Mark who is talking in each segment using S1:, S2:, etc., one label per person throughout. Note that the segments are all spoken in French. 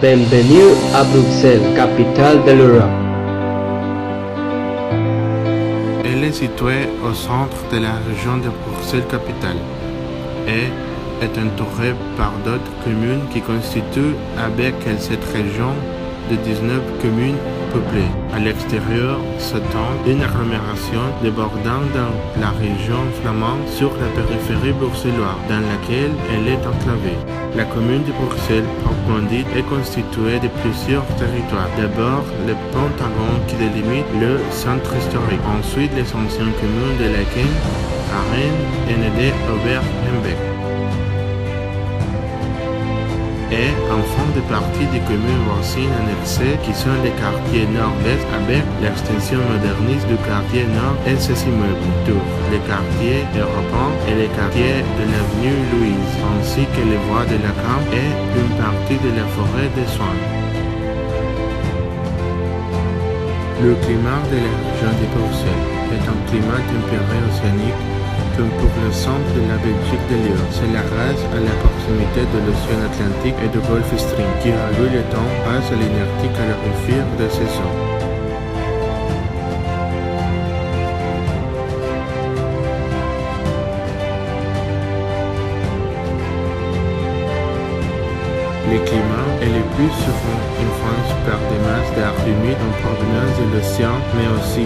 S1: Bienvenue à Bruxelles, capitale de l'Europe.
S2: Elle est située au centre de la région de Bruxelles-Capitale et est entourée par d'autres communes qui constituent avec cette région de 19 communes peuplées. À l'extérieur s'étend une agglomération débordant dans la région flamande sur la périphérie bruxelloise dans laquelle elle est enclavée. La commune de Bruxelles proprement dite est constituée de plusieurs territoires. D'abord, le Pentagone qui délimite le centre historique. Ensuite, les anciennes communes de Laeken, Arène, Enedé, Aubert-Hembeck. Et enfin des parties des communes voisines annexées qui sont les quartiers nord-est avec l'extension moderniste du quartier nord et ses immeubles autour, les quartiers européens et les quartiers de l'avenue Louise, ainsi que les voies de la Camp et une partie de la forêt des Soins. Le climat de la région de Bruxelles est un climat tempéré océanique comme pour le centre de la Belgique de Lyon. Cela reste à la proximité de l'océan Atlantique et du Gulf Stream, qui avec le temps passe à l'inertie calorifère de ces eaux. Le climat est le plus souvent influencé par des masses d'air humide en provenance de l'océan, mais aussi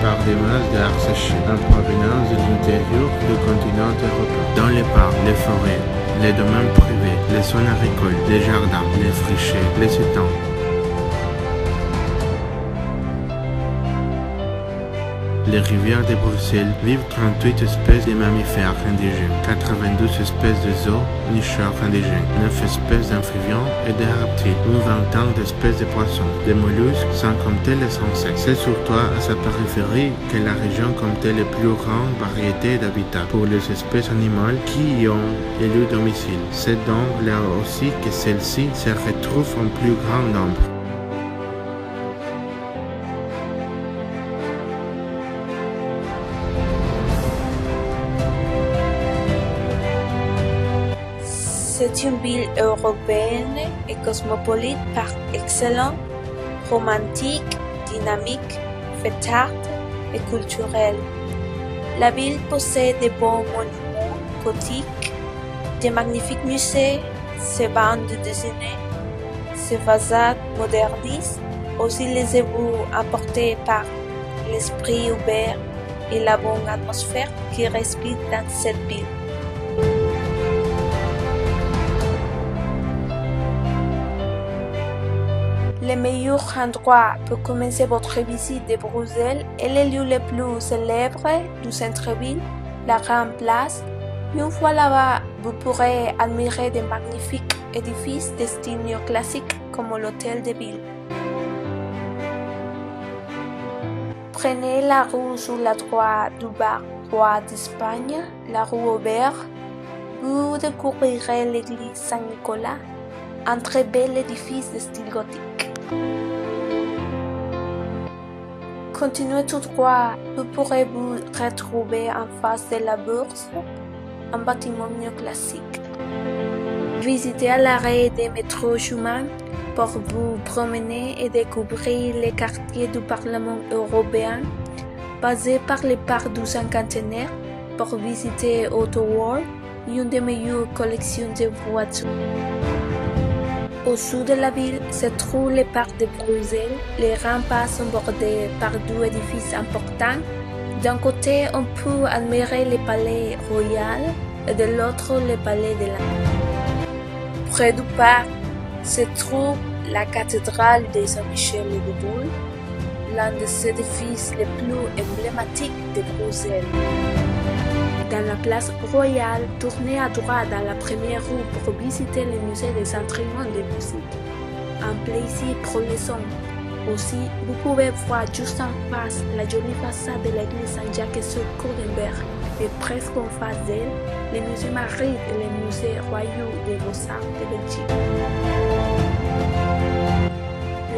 S2: par des masses d'air séché en provenance de l'intérieur du continent européen. Dans les parcs, les forêts, les domaines privés, les zones agricoles, les jardins, les frichets, les étangs. Les rivières de Bruxelles vivent 38 espèces de mammifères indigènes, 92 espèces de zoos nicheurs indigènes, 9 espèces d'amphibiens et de reptiles, une vingtaine d'espèces de poissons, de mollusques sans compter les insectes. C'est surtout à sa périphérie que la région compte la plus grande variété d'habitats pour les espèces animales qui y ont élu domicile. C'est donc là aussi que celles-ci se retrouvent en plus grand nombre.
S3: C'est une ville européenne et cosmopolite par excellence, romantique, dynamique, fêtarde et culturelle. La ville possède de bons monuments gothiques, de magnifiques musées, ses bandes dessinées, ses façades modernistes, aussi les éboues apportés par l'esprit ouvert et la bonne atmosphère qui respire dans cette ville. Le meilleur endroit pour commencer votre visite de Bruxelles est le lieu le plus célèbre du centre-ville, la Grande Place. Une fois là-bas, vous pourrez admirer de magnifiques édifices de style néoclassique comme l'hôtel de ville. Prenez la rue sur la droite du bar Roi d'Espagne, la rue Aubert. Vous découvrirez l'église Saint-Nicolas, un très bel édifice de style gothique. Continuez tout droit, vous pourrez vous retrouver en face de la bourse, un bâtiment néoclassique. Visitez à l'arrêt des métro Schumann pour vous promener et découvrir les quartiers du Parlement européen, passez par le parc du Cinquantenaire pour visiter Auto World, une des meilleures collections de voitures. Au sud de la ville se trouve le parc de Bruxelles. Les remparts sont bordés par deux édifices importants. D'un côté, on peut admirer le palais royal et de l'autre, le palais de la. Près du parc se trouve la cathédrale de Saint-Michel de Bulle, l'un des édifices les plus emblématiques de Bruxelles. Dans la place royale, tournez à droite dans la première rue pour visiter le musée des instruments de musique. Un plaisir pour les hommes. Aussi, vous pouvez voir juste en face la jolie façade de l'église Saint-Jacques sur Coudenberg et presque en face d'elle, le musée Marie et le musée royal des Beaux-Arts de Belgique.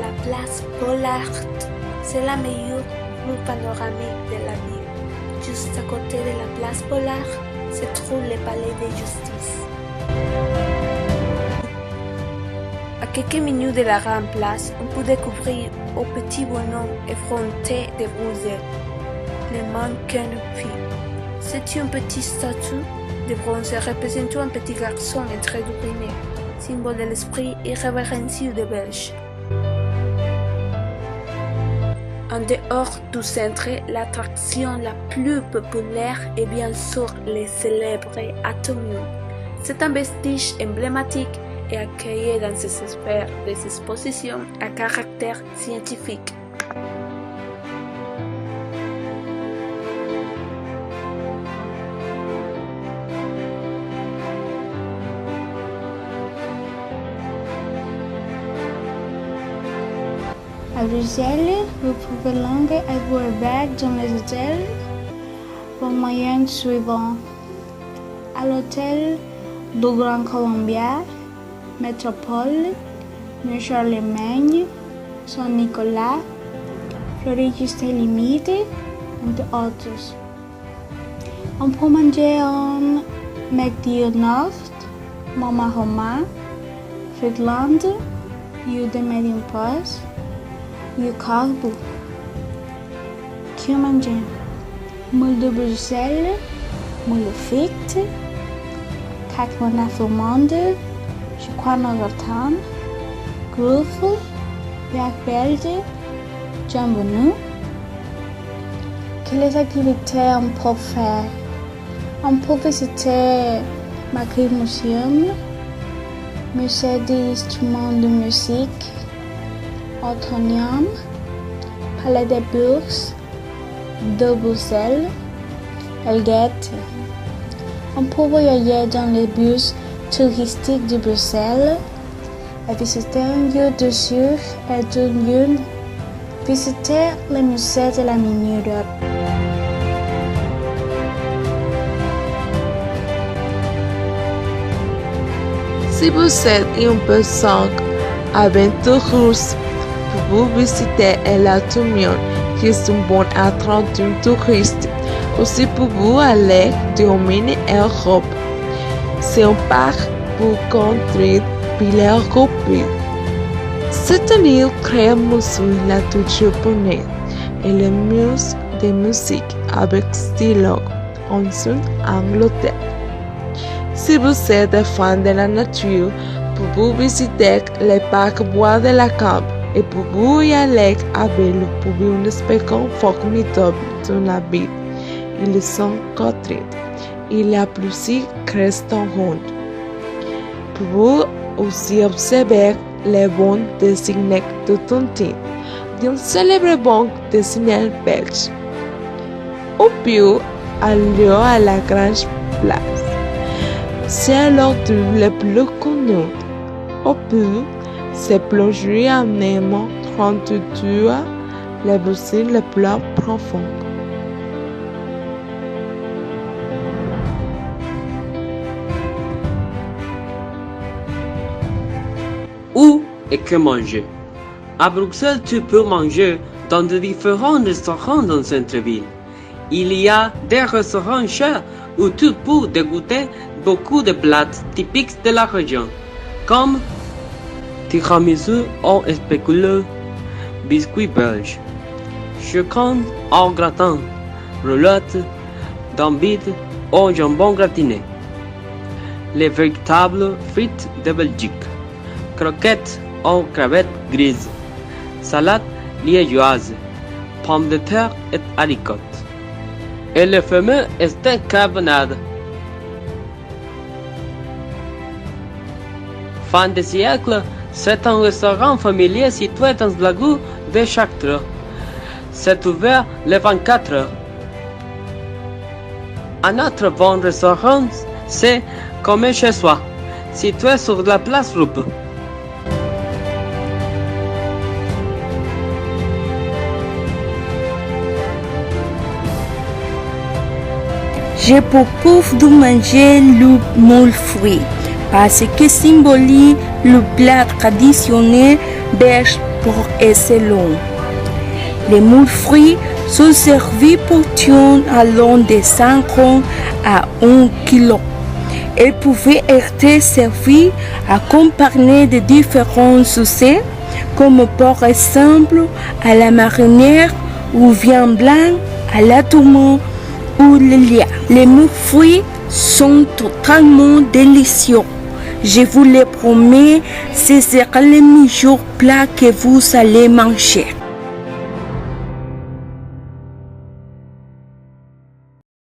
S3: La place Bollaert, c'est la meilleure vue panoramique de la ville. Juste à côté de la place Bollaert se trouve le palais de justice. À quelques minutes de la grande place, on peut découvrir au petit bonhomme effronté de Bruxelles, le mannequin Pi. C'est une petite statue de bronze représentant un petit garçon en train d'uriner, symbole de l'esprit irrévérencieux des Belges. En dehors du centre, l'attraction la plus populaire est bien sûr le célèbre Atomium. C'est un vestige emblématique et accueilli dans ces sphères des expositions à caractère scientifique.
S4: À Bruxelles, vous pouvez longer à vos bagues dans les hôtels aux moyens suivants. À l'hôtel du Grand Colombia, Métropole, New Charlemagne, Saint-Nicolas, Fleury Juste Limite, entre autres. On peut manger en McDonald's, Mama Roma, Friedland, You de Medium Pass, You Carbo. Que manger? Moule de Bruxelles, moule frites, cacona flamande, chocolat gratin, gruffel, yak belge, jambon. Quelles activités on peut faire? On peut visiter Macri Museum, Musée des instruments de musique, Autonium, Palais des Bourses de Bruxelles, Elgate. On peut voyager dans les bus touristiques de Bruxelles et visiter un lieu de sûr et d'un lieu. Visiter le musée de la mini-Europe.
S5: Si vous êtes une personne aventureuse, vous visitez l'Atomium, qui est une bonne attraction touriste. Aussi, vous aller dans mini-Europe. C'est un parc pour construire pilotes rapides. C'est un île très sur la touche japonaise et le musée de musique avec stylo en Angleterre. Si vous êtes fan de la nature, vous visiter le parc Bois de la Camp et vous y aller à vélo pour un spectacle formidable dans la ville. Ils sont 4. Il y a plusieurs restaurants. Vous aussi observer les bandes dessinées de Tintin, d'une célèbre bande dessinée belge. Au pied, aller à la grande place. C'est l'ordre le plus connu. Au pied, c'est plonger en aimant 32 les boussées les plus profondes.
S6: Où et que manger? À Bruxelles, tu peux manger dans de différents restaurants dans le centre-ville. Il y a des restaurants chers où tu peux déguster beaucoup de plats typiques de la région, comme tiramisu au spéculeux, biscuits belges, chocolat au gratin, roulettes, dambites au jambon gratiné, les véritables frites de Belgique, croquettes aux crevettes grises, salade liégeoise, pommes de terre et haricots, et le fameux steak carbonade. Fin de siècle, c'est un restaurant familier situé dans la rue de Chartres. C'est ouvert les 24 heures. Un autre bon restaurant, c'est Comme chez soi, situé sur la place Roupe.
S7: Je propose de manger le moule fruit parce que symbolise le plat traditionnel belge pour excellence. Les moules fruits sont servis portions allant de 50 à 1 kg Elles pouvaient être servies accompagnées de différents sauces, comme par exemple à la marinière ou viande blanc, à la tourmente ou le lien. Les mûres sont totalement délicieux. Je vous le promets, ce sera le meilleur plat que vous allez manger.